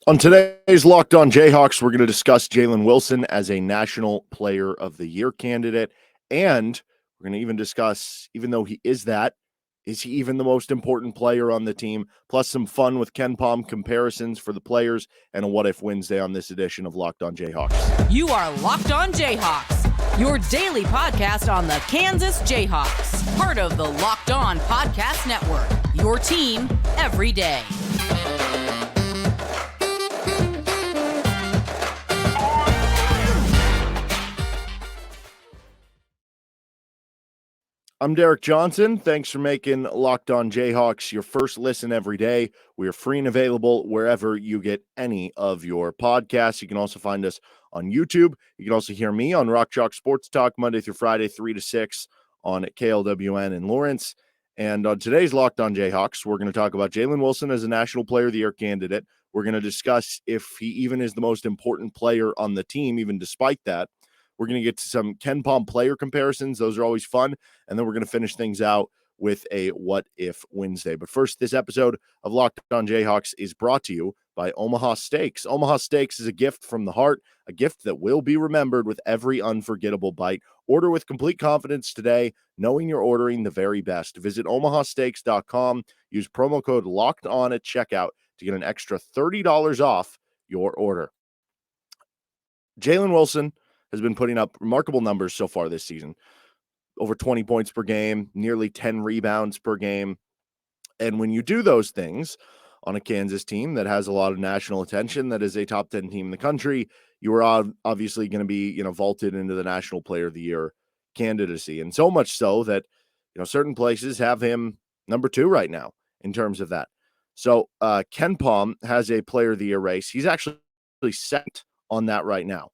On today's Locked On Jayhawks, we're going to discuss Jalen Wilson as a National Player of the Year candidate. And we're going to even discuss, even though he is that, is he even the most important player on the team? Plus some fun with KenPom comparisons for the players and a What If Wednesday on this edition of Locked On Jayhawks. You are Locked On Jayhawks, your daily podcast on the Kansas Jayhawks. Part of the Locked On Podcast Network, your team every day. I'm Derek Johnson. Thanks for making Locked On Jayhawks your first listen every day. We are free and available wherever you get any of your podcasts. You can also find us on YouTube. You can also hear me on Rock Chalk Sports Talk Monday through Friday, 3 to 6 on KLWN in Lawrence. And on today's Locked On Jayhawks, we're going to talk about Jalen Wilson as a National Player of the Year candidate. We're going to discuss if he even is the most important player on the team, even despite that. We're going to get to some KenPom player comparisons. Those are always fun. And then we're going to finish things out with a What If Wednesday. But first, this episode of Locked On Jayhawks is brought to you by Omaha Steaks. Omaha Steaks is a gift from the heart, a gift that will be remembered with every unforgettable bite. Order with complete confidence today, knowing you're ordering the very best. Visit omahasteaks.com. Use promo code LOCKEDON at checkout to get an extra $30 off your order. Jalen Wilson has been putting up remarkable numbers so far this season. Over 20 points per game, nearly 10 rebounds per game. And when you do those things on a Kansas team that has a lot of national attention, that is a top 10 team in the country, you are obviously going to be, vaulted into the National Player of the Year candidacy. And so much so that, certain places have him number 2 right now in terms of that. So KenPom has a Player of the Year race. He's actually second on that right now.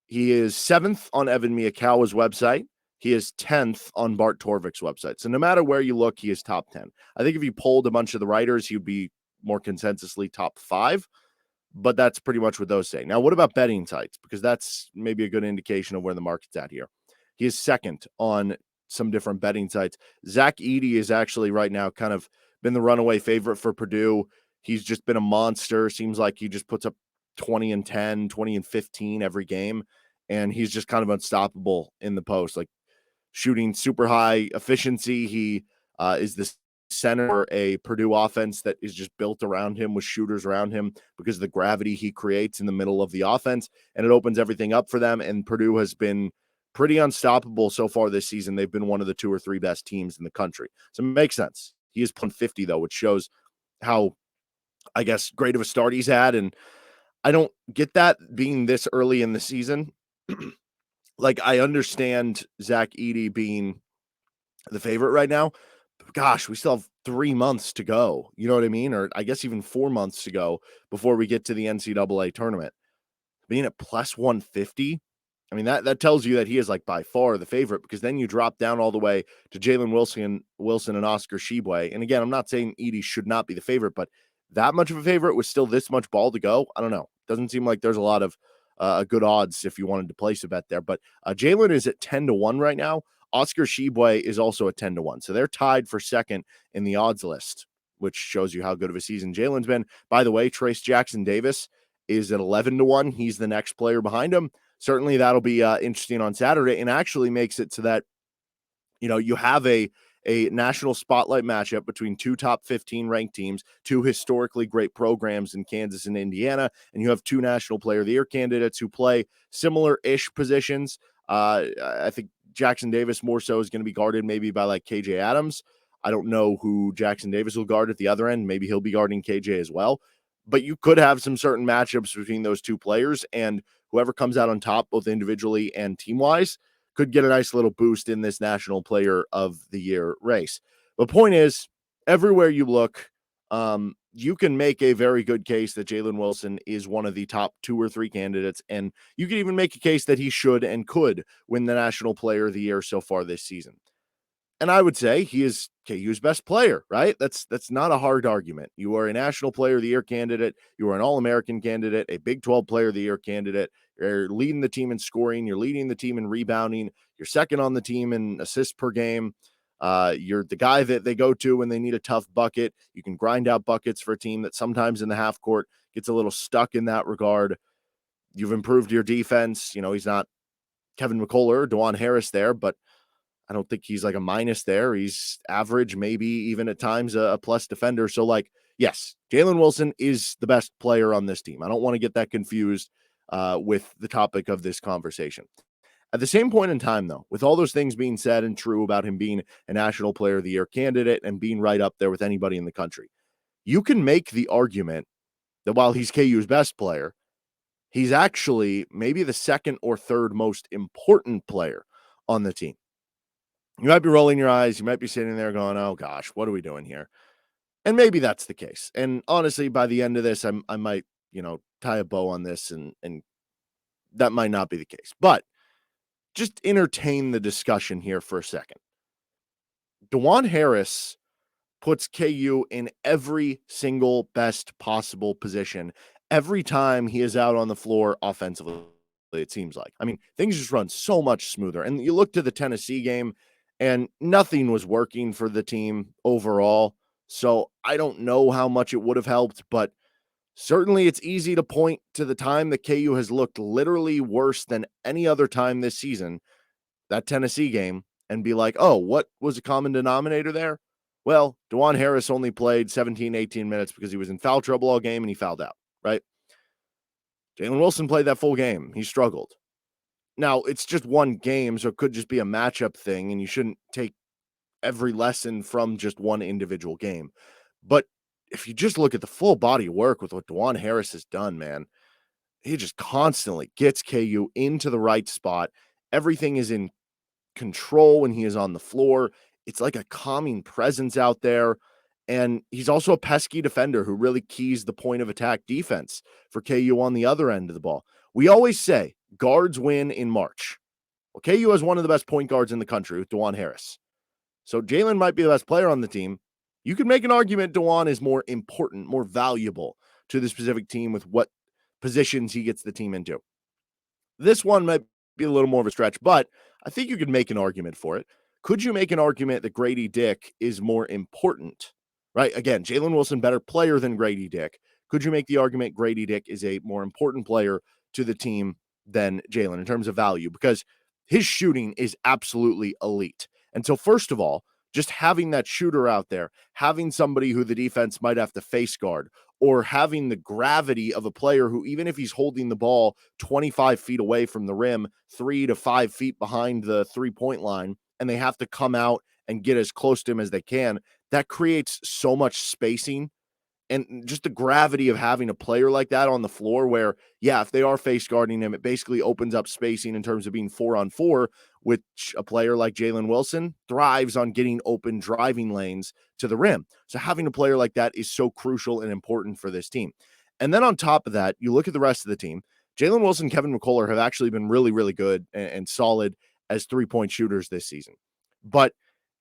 He is 7th on Evan Miyakawa's website. He is 10th on Bart Torvik's website. So no matter where you look, he is top 10. I think if you polled a bunch of the writers, he would be more consensusly top 5. But that's pretty much what those say. Now, what about betting sites? Because that's maybe a good indication of where the market's at here. He is 2nd on some different betting sites. Zach Edey is actually right now kind of been the runaway favorite for Purdue. He's just been a monster. Seems like he just puts up 20 and 10, 20 and 15 every game. And he's just kind of unstoppable in the post, like shooting super high efficiency. He is the center, a Purdue offense that is just built around him with shooters around him because of the gravity he creates in the middle of the offense. And it opens everything up for them. And Purdue has been pretty unstoppable so far this season. They've been one of the 2 or 3 best teams in the country. So it makes sense. He is playing 50, though, which shows how, I guess, great of a start he's had. And I don't get that being this early in the season. Like, I understand Zach Edey being the favorite right now. But gosh, we still have 3 months to go. You know what I mean? Or I guess even 4 months to go before we get to the NCAA tournament. Being at plus 150, I mean, that tells you that he is like by far the favorite, because then you drop down all the way to Jalen Wilson and Oscar Tshiebwe. And again, I'm not saying Edey should not be the favorite, but that much of a favorite with still this much ball to go, I don't know. Doesn't seem like there's a lot of good odds if you wanted to place a bet there. But Jalen is at 10-1 right now. Oscar Tshiebwe is also at 10-1. So they're tied for second in the odds list, which shows you how good of a season Jalen's been. By the way, Trace Jackson Davis is at 11-1. He's the next player behind him. Certainly that'll be interesting on Saturday, and actually makes it so that, you have a national spotlight matchup between 2 top 15 ranked teams, 2 historically great programs in Kansas and Indiana, and you have 2 National Player of the Year candidates who play similar-ish positions. I think Jackson Davis more so is going to be guarded maybe by like KJ Adams. I don't know who Jackson Davis will guard at the other end. Maybe he'll be guarding KJ as well. But you could have some certain matchups between those 2 players, and whoever comes out on top, both individually and team-wise, could get a nice little boost in this National Player of the Year race. The point is, everywhere you look, you can make a very good case that Jalen Wilson is one of the top 2 or 3 candidates, and you can even make a case that he should and could win the National Player of the Year so far this season. And I would say he is KU's best player, right? That's not a hard argument. You are a National Player of the Year candidate. You are an All-American candidate, a Big 12 Player of the Year candidate. You're leading the team in scoring. You're leading the team in rebounding. You're second on the team in assists per game. You're the guy that they go to when they need a tough bucket. You can grind out buckets for a team that sometimes in the half court gets a little stuck in that regard. You've improved your defense. He's not Kevin McCullough or Dajuan Harris there, but I don't think he's like a minus there. He's average, maybe even at times a plus defender. So, yes, Jalen Wilson is the best player on this team. I don't want to get that confused with the topic of this conversation. At the same point in time, though, with all those things being said and true about him being a National Player of the Year candidate and being right up there with anybody in the country, you can make the argument that while he's KU's best player, he's actually maybe the second or third most important player on the team. You might be rolling your eyes. You might be sitting there going, oh, gosh, what are we doing here? And maybe that's the case. And honestly, by the end of this, I might, tie a bow on this, and that might not be the case. But just entertain the discussion here for a second. Dajuan Harris puts KU in every single best possible position every time he is out on the floor offensively, it seems like. I mean, things just run so much smoother. And you look to the Tennessee game, and nothing was working for the team overall. So I don't know how much it would have helped, but certainly it's easy to point to the time that KU has looked literally worse than any other time this season, that Tennessee game, and be like, oh, what was the common denominator there? Well, Dajuan Harris only played 17, 18 minutes because he was in foul trouble all game and he fouled out, right? Jalen Wilson played that full game. He struggled. Now, it's just one game, so it could just be a matchup thing, and you shouldn't take every lesson from just one individual game. But if you just look at the full body of work with what Dajuan Harris has done, man, he just constantly gets KU into the right spot. Everything is in control when he is on the floor. It's like a calming presence out there. And he's also a pesky defender who really keys the point of attack defense for KU on the other end of the ball. We always say guards win in March. Well, KU has one of the best point guards in the country with Dajuan Harris. So Jalen might be the best player on the team. You can make an argument Dajuan is more important, more valuable to the specific team with what positions he gets the team into. This one might be a little more of a stretch, but I think you could make an argument for it. Could you make an argument that Gradey Dick is more important? Right? Again, Jalen Wilson, better player than Gradey Dick. Could you make the argument Gradey Dick is a more important player to the team than Jalen in terms of value? Because his shooting is absolutely elite. And so, first of all, just having that shooter out there, having somebody who the defense might have to face guard, or having the gravity of a player who, even if he's holding the ball 25 feet away from the rim, 3 to 5 feet behind the three-point line, and they have to come out and get as close to him as they can, that creates so much spacing. And just the gravity of having a player like that on the floor where, yeah, if they are face guarding him, it basically opens up spacing in terms of being 4-on-4, which a player like Jalen Wilson thrives on getting open driving lanes to the rim. So having a player like that is so crucial and important for this team. And then on top of that, you look at the rest of the team. Jalen Wilson, Kevin McCullough have actually been really, really good and solid as three-point shooters this season. But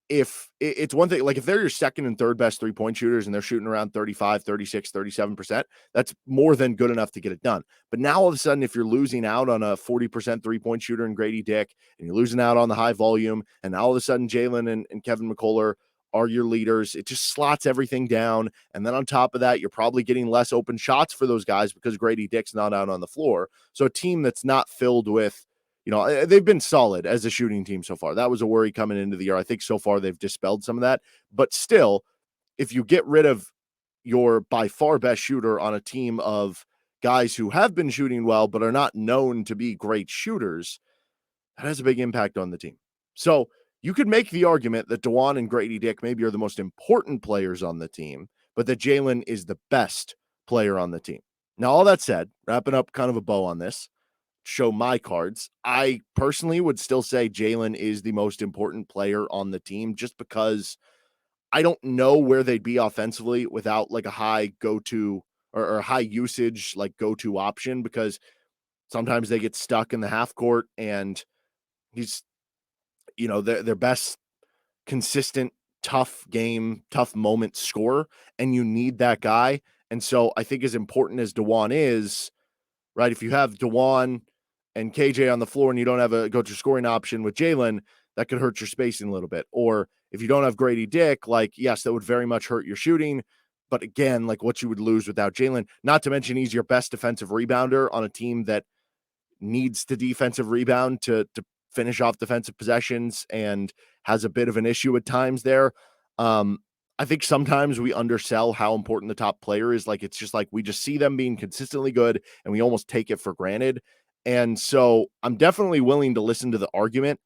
if it's one thing, like if they're your second and third best three-point shooters and they're shooting around 35, 36, 37%, that's more than good enough to get it done. But now all of a sudden, if you're losing out on a 40% three-point shooter in Gradey Dick, and you're losing out on the high volume, and now all of a sudden Jalen and Kevin McCullough are your leaders, it just slots everything down. And then on top of that, you're probably getting less open shots for those guys because Gradey Dick's not out on the floor. So a team that's not filled with, they've been solid as a shooting team so far. That was a worry coming into the year. I think so far they've dispelled some of that. But still, if you get rid of your by far best shooter on a team of guys who have been shooting well but are not known to be great shooters, that has a big impact on the team. So you could make the argument that Dajuan and Gradey Dick maybe are the most important players on the team, but that Jalen is the best player on the team. Now, all that said, wrapping up kind of a bow on this, show my cards, I personally would still say Jalen is the most important player on the team just because I don't know where they'd be offensively without like a high go-to or high usage like go-to option, because sometimes they get stuck in the half court and he's, their best consistent, tough game, tough moment scorer, and you need that guy. And so I think as important as Dajuan is, right, if you have Dajuan and KJ on the floor and you don't have a go-to scoring option with Jalen, that could hurt your spacing a little bit. Or if you don't have Gradey Dick, like, yes, that would very much hurt your shooting. But again, like what you would lose without Jalen, not to mention he's your best defensive rebounder on a team that needs to defensive rebound to finish off defensive possessions and has a bit of an issue at times there. I think sometimes we undersell how important the top player is. Like, it's just like we just see them being consistently good and we almost take it for granted. And so I'm definitely willing to listen to the argument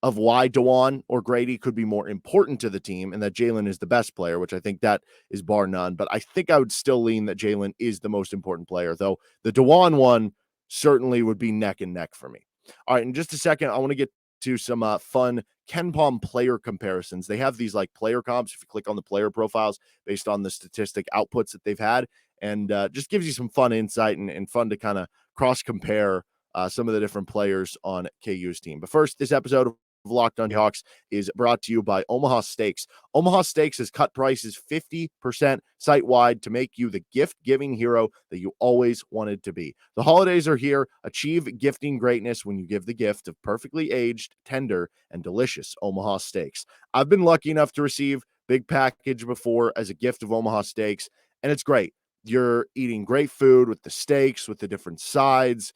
of why Dajuan or Gradey could be more important to the team and that Jalen is the best player, which I think that is bar none. But I think I would still lean that Jalen is the most important player, though the Dajuan one certainly would be neck and neck for me. All right, in just a second, I want to get to some fun KenPom player comparisons. They have these like player comps if you click on the player profiles based on the statistic outputs that they've had, and just gives you some fun insight and fun to kind of cross compare some of the different players on KU's team. But first, this episode of Locked On Jayhawks is brought to you by Omaha Steaks. Omaha Steaks has cut prices 50% site-wide to make you the gift-giving hero that you always wanted to be. The holidays are here. Achieve gifting greatness when you give the gift of perfectly aged, tender, and delicious Omaha Steaks. I've been lucky enough to receive big package before as a gift of Omaha Steaks, and it's great. You're eating great food with the steaks, with the different sides.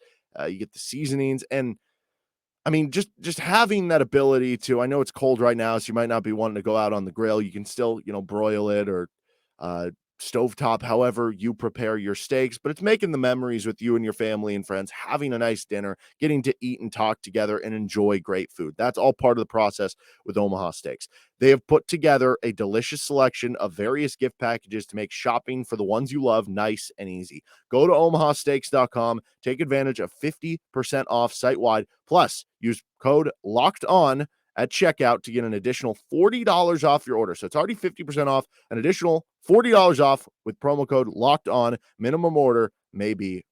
You get the seasonings, and I mean, just having that ability to, I know it's cold right now, so you might not be wanting to go out on the grill. You can still, broil it or stovetop, however you prepare your steaks, but it's making the memories with you and your family and friends, having a nice dinner, getting to eat and talk together and enjoy great food. That's all part of the process with Omaha Steaks. They have put together a delicious selection of various gift packages to make shopping for the ones you love nice and easy. Go to omahasteaks.com, take advantage of 50% off site-wide, plus use code LOCKEDON at checkout to get an additional $40 off your order. So it's already 50% off, an additional $40 off with promo code Locked On. Minimum order may be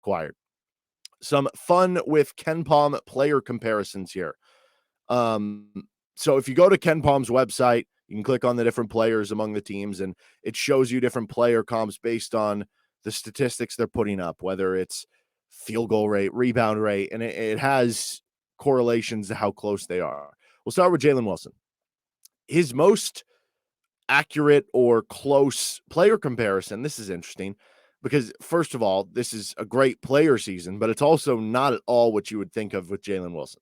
required. Some fun with KenPom player comparisons here. So if you go to KenPom's website, you can click on the different players among the teams, and it shows you different player comps based on the statistics they're putting up, whether it's field goal rate, rebound rate, and it has correlations to how close they are. We'll start with Jalen Wilson. His most accurate or close player comparison, this is interesting because, first of all, this is a great player season, but it's also not at all what you would think of with Jalen Wilson.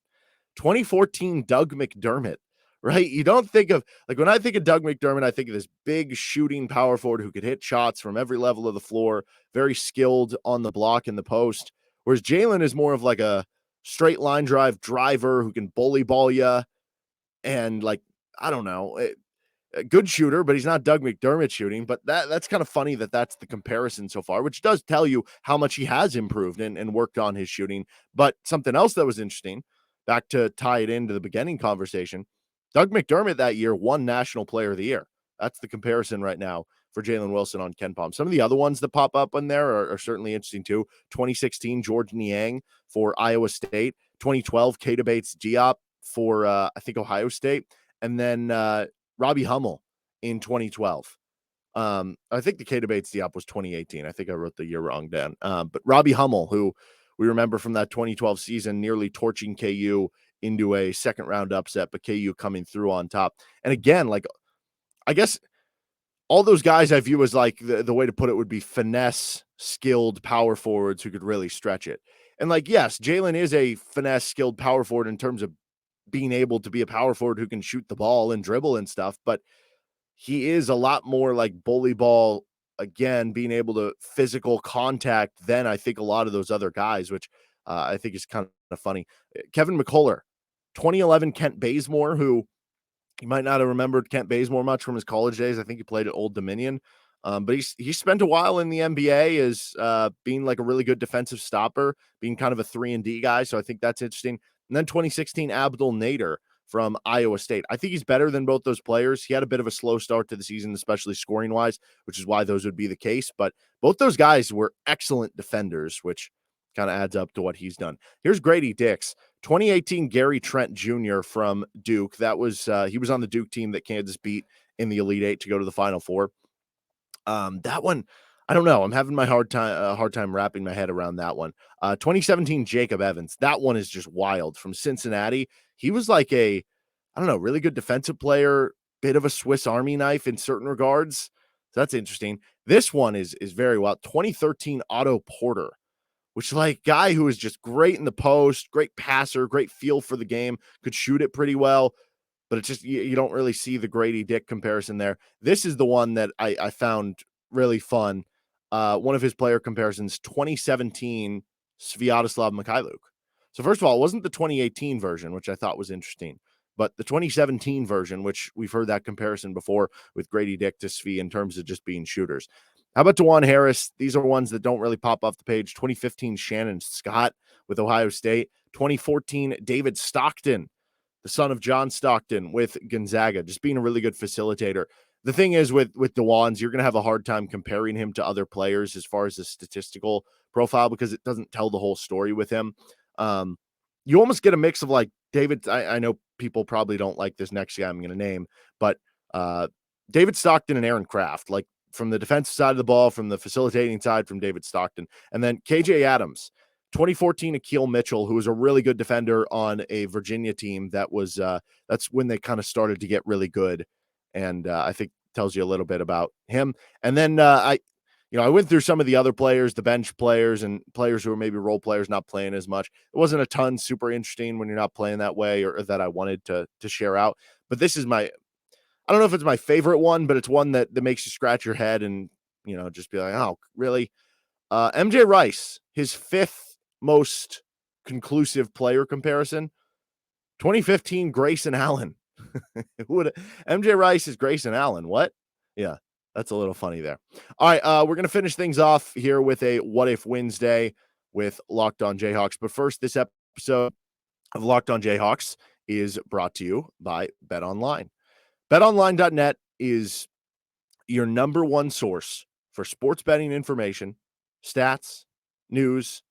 2014 Doug McDermott, right? You don't think of, like, when I think of Doug McDermott, I think of this big shooting power forward who could hit shots from every level of the floor, very skilled on the block and the post, whereas Jalen is more of like a straight line drive driver who can bully ball you. And like, I don't know, a good shooter, but he's not Doug McDermott shooting. But that's kind of funny that that's the comparison so far, which does tell you how much he has improved and worked on his shooting. But something else that was interesting, back to tie it into the beginning conversation, Doug McDermott that year won National Player of the Year. That's the comparison right now for Jalen Wilson on KenPom. Some of the other ones that pop up on there are certainly interesting too. 2016 George Niang for Iowa State. 2012 Keita Bates-Diop for I think Ohio State, and then Robbie Hummel in 2012. I think the Keita Bates-Diop was 2018. I think I wrote the year wrong down. But Robbie Hummel, who we remember from that 2012 season, nearly torching KU into a second round upset, but KU coming through on top. And again, like, I guess all those guys I view as like the way to put it would be finesse skilled power forwards who could really stretch it. And like, yes, Jalen is a finesse skilled power forward in terms of being able to be a power forward who can shoot the ball and dribble and stuff, but he is a lot more like bully ball, again, being able to physical contact than I think a lot of those other guys, which I think is kind of funny. Kevin McCullough, 2011 Kent Bazemore, who you might not have remembered Kent Bazemore much from his college days. I think he played at Old Dominion, but he spent a while in the NBA as being like a really good defensive stopper, being kind of a 3-and-D guy. So I think that's interesting. And then 2016 Abdul Nader from Iowa State. I think he's better than both those players. He had a bit of a slow start to the season, especially scoring wise, which is why those would be the case. But both those guys were excellent defenders, which kind of adds up to what he's done. Here's Gradey Dick, 2018 Gary Trent Jr. from Duke. That was he was on the Duke team that Kansas beat in the Elite Eight to go to the Final Four. That one, I don't know. I'm having a hard time wrapping my head around that one. 2017 Jacob Evans. That one is just wild from Cincinnati. He was like a, I don't know, really good defensive player, bit of a Swiss Army knife in certain regards. So that's interesting. This one is very well. 2013 Otto Porter, which like guy who is just great in the post, great passer, great feel for the game, could shoot it pretty well, but it's just you don't really see the Gradey Dick comparison there. This is the one that I found really fun. One of his player comparisons, 2017 Sviatoslav Mikhailuk. So first of all, it wasn't the 2018 version, which I thought was interesting, but the 2017 version, which we've heard that comparison before with Gradey Dick to Svi in terms of just being shooters. How about Dajuan Harris? These are ones that don't really pop off the page. 2015 Shannon Scott with Ohio State. 2014 David Stockton, the son of John Stockton with Gonzaga, just being a really good facilitator. The thing is with Dajuan's, you're going to have a hard time comparing him to other players as far as the statistical profile because it doesn't tell the whole story with him. You almost get a mix of like David. I know people probably don't like this next guy I'm going to name, but David Stockton and Aaron Kraft, like from the defensive side of the ball, from the facilitating side, from David Stockton, and then KJ Adams, 2014 Akeel Mitchell, who was a really good defender on a Virginia team that was that's when they kind of started to get really good, and I think tells you a little bit about him. And then I went through some of the other players, the bench players and players who are maybe role players not playing as much. It wasn't a ton super interesting when you're not playing that way or that I wanted to share out. But this is I don't know if it's my favorite one, but it's one that makes you scratch your head and, just be like, oh, really? MJ Rice, his fifth most conclusive player comparison, 2015 Grayson Allen. MJ Rice is Grayson Allen. What? Yeah, that's a little funny there. All right, we're going to finish things off here with a What If Wednesday with Locked On Jayhawks. But first, this episode of Locked On Jayhawks is brought to you by BetOnline. BetOnline.net is your number one source for sports betting information, stats, news,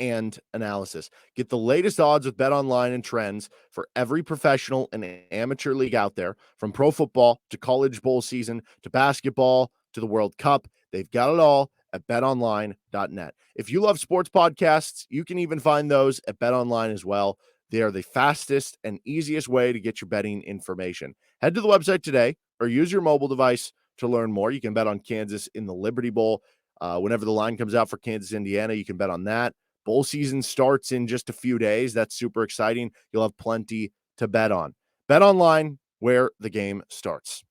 and analysis. Get the latest odds with BetOnline and trends for every professional and amateur league out there, from pro football to college bowl season to basketball to the World Cup. They've got it all at betonline.net. If you love sports podcasts, you can even find those at BetOnline as well. They are the fastest and easiest way to get your betting information. Head to the website today or use your mobile device to learn more. You can bet on Kansas in the Liberty Bowl. Whenever the line comes out for Kansas, Indiana, you can bet on that. Bowl season starts in just a few days. That's super exciting. You'll have plenty to bet on. Bet online, where the game starts.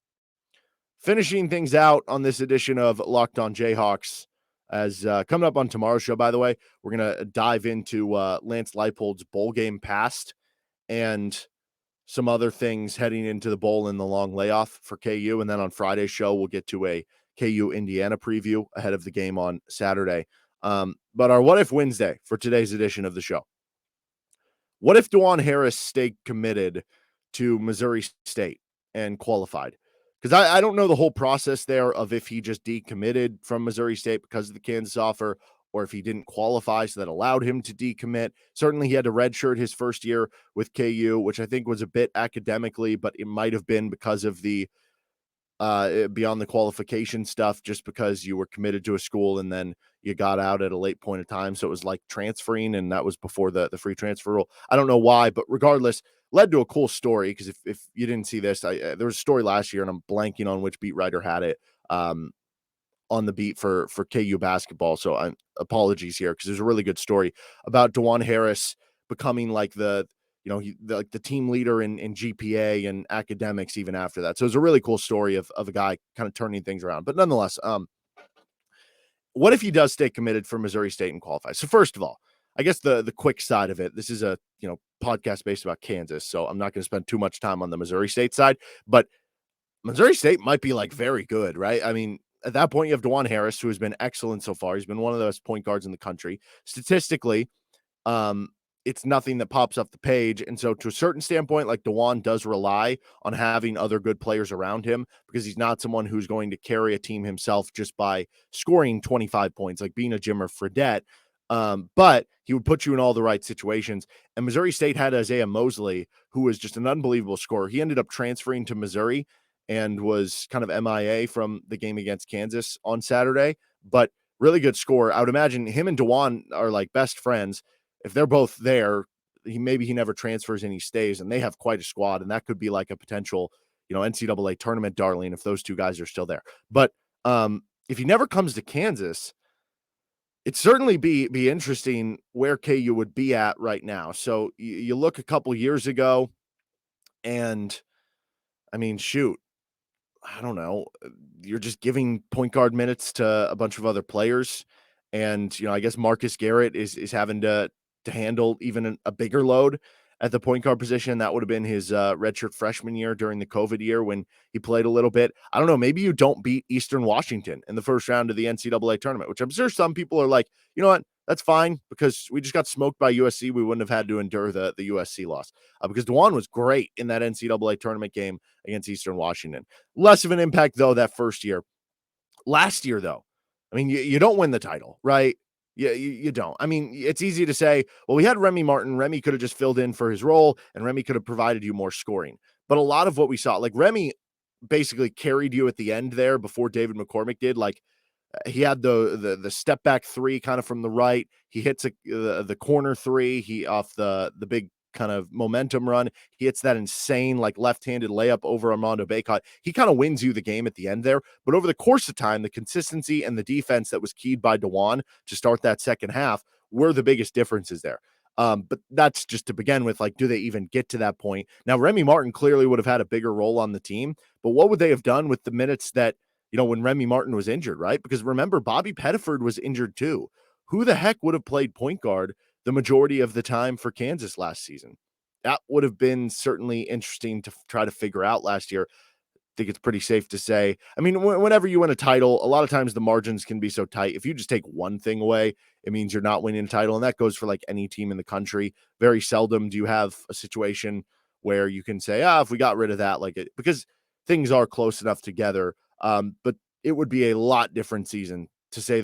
Finishing things out on this edition of Locked On Jayhawks, as coming up on tomorrow's show, by the way, we're going to dive into Lance Leipold's bowl game past and some other things heading into the bowl and the long layoff for KU. And then on Friday's show, we'll get to a KU Indiana preview ahead of the game on Saturday. But our What If Wednesday for today's edition of the show. What if Dajuan Harris stayed committed to Missouri State and qualified? Because I don't know the whole process there of if he just decommitted from Missouri State because of the Kansas offer, or if he didn't qualify, so that allowed him to decommit. Certainly he had to redshirt his first year with KU, which I think was a bit academically, but it might have been because of the beyond the qualification stuff, just because you were committed to a school and then you got out at a late point of time. So it was like transferring, and that was before the free transfer rule. I don't know why, but regardless, led to a cool story. Because if you didn't see this, there was a story last year, and I'm blanking on which beat writer had it on the beat for KU basketball. So apologies here, because there's a really good story about Dajuan Harris becoming like the team leader in GPA and academics even after that. So it's a really cool story of a guy kind of turning things around. But nonetheless, what if he does stay committed for Missouri State and qualify? So first of all, I guess the quick side of it, this is a podcast based about Kansas, so I'm not going to spend too much time on the Missouri State side, but Missouri State might be like very good, right? I mean, at that point you have Dajuan Harris, who has been excellent so far. He's been one of the best point guards in the country. Statistically, it's nothing that pops off the page. And so to a certain standpoint, like Dajuan does rely on having other good players around him, because he's not someone who's going to carry a team himself just by scoring 25 points, like being a Jimmer Fredette. But he would put you in all the right situations. And Missouri State had Isaiah Mosley, who was just an unbelievable scorer. He ended up transferring to Missouri and was kind of MIA from the game against Kansas on Saturday, but really good scorer. I would imagine him and Dajuan are like best friends. If they're both there, maybe he never transfers and he stays, and they have quite a squad. And that could be like a potential, NCAA tournament darling if those two guys are still there. But If he never comes to Kansas, it'd certainly be interesting where KU would be at right now. So you look a couple years ago, and I mean, shoot, I don't know. You're just giving point guard minutes to a bunch of other players, and I guess Marcus Garrett is having to handle even a bigger load at the point guard position. That would have been his redshirt freshman year during the COVID year when he played a little bit. I don't know. Maybe you don't beat Eastern Washington in the first round of the NCAA tournament, which I'm sure some people are like, you know what? That's fine because we just got smoked by USC. We wouldn't have had to endure the USC loss because Dajuan was great in that NCAA tournament game against Eastern Washington. Less of an impact, though, that first year. Last year, though, I mean, you don't win the title, right? You don't. I mean, it's easy to say, well, we had Remy Martin. Remy could have just filled in for his role, and Remy could have provided you more scoring. But a lot of what we saw, like Remy basically carried you at the end there before David McCormick did. Like, he had the step back three kind of from the right. He hits the corner three. He off the big kind of momentum run. He hits that insane like left-handed layup over Armando Bacot. He kind of wins you the game at the end there. But over the course of time, the consistency and the defense that was keyed by Dajuan to start that second half were the biggest differences there. But that's just to begin with. Like, do they even get to that point? Now, Remy Martin clearly would have had a bigger role on the team, but what would they have done with the minutes that, when Remy Martin was injured, right? Because remember, Bobby Pettiford was injured too. Who the heck would have played point guard the majority of the time for Kansas last season? That would have been certainly interesting to try to figure out last year. I think it's pretty safe to say. I mean, whenever you win a title, a lot of times the margins can be so tight. If you just take one thing away, it means you're not winning a title. And that goes for like any team in the country. Very seldom do you have a situation where you can say, if we got rid of that, because things are close enough together. But it would be a lot different season to say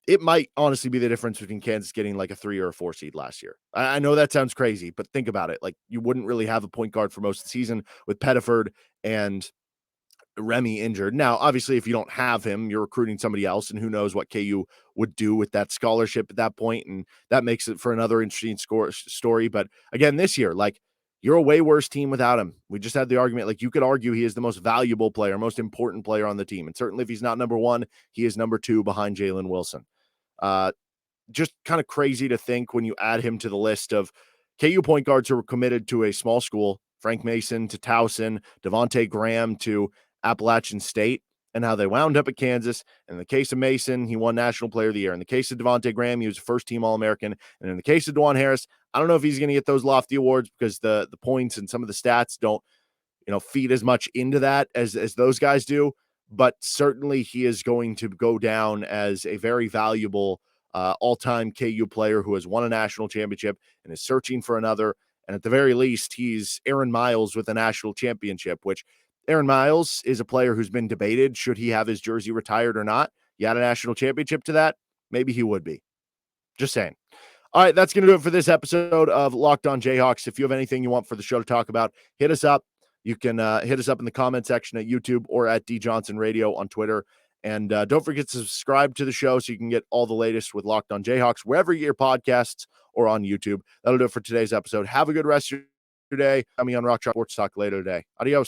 it might honestly be the difference between Kansas getting like a 3 or a 4 seed last year. I know that sounds crazy, but think about it. Like, you wouldn't really have a point guard for most of the season with Pettiford and Remy injured. Now, obviously, if you don't have him, you're recruiting somebody else, and who knows what KU would do with that scholarship at that point, and that makes it for another interesting story. But again, this year, you're a way worse team without him. We just had the argument, you could argue he is the most valuable player, most important player on the team. And certainly if he's not number one, he is number 2 behind Jalen Wilson. Just kind of crazy to think when you add him to the list of KU point guards who were committed to a small school, Frank Mason to Towson, Devontae Graham to Appalachian State, and how they wound up at Kansas. In the case of Mason, he won National Player of the Year. In the case of Devontae Graham, he was first-team All-American. And in the case of Dajuan Harris, I don't know if he's going to get those lofty awards because the points and some of the stats don't, feed as much into that as those guys do. But certainly he is going to go down as a very valuable all-time KU player who has won a national championship and is searching for another. And at the very least, he's Aaron Miles with a national championship, which Aaron Miles is a player who's been debated. Should he have his jersey retired or not? You add a national championship to that, maybe he would be. Just saying. All right, that's going to do it for this episode of Locked On Jayhawks. If you have anything you want for the show to talk about, hit us up. You can hit us up in the comment section at YouTube or at D Johnson Radio on Twitter. And don't forget to subscribe to the show so you can get all the latest with Locked On Jayhawks, wherever you get your podcasts or on YouTube. That'll do it for today's episode. Have a good rest of your day. Coming on Rock Chalk Sports Talk later today. Adios.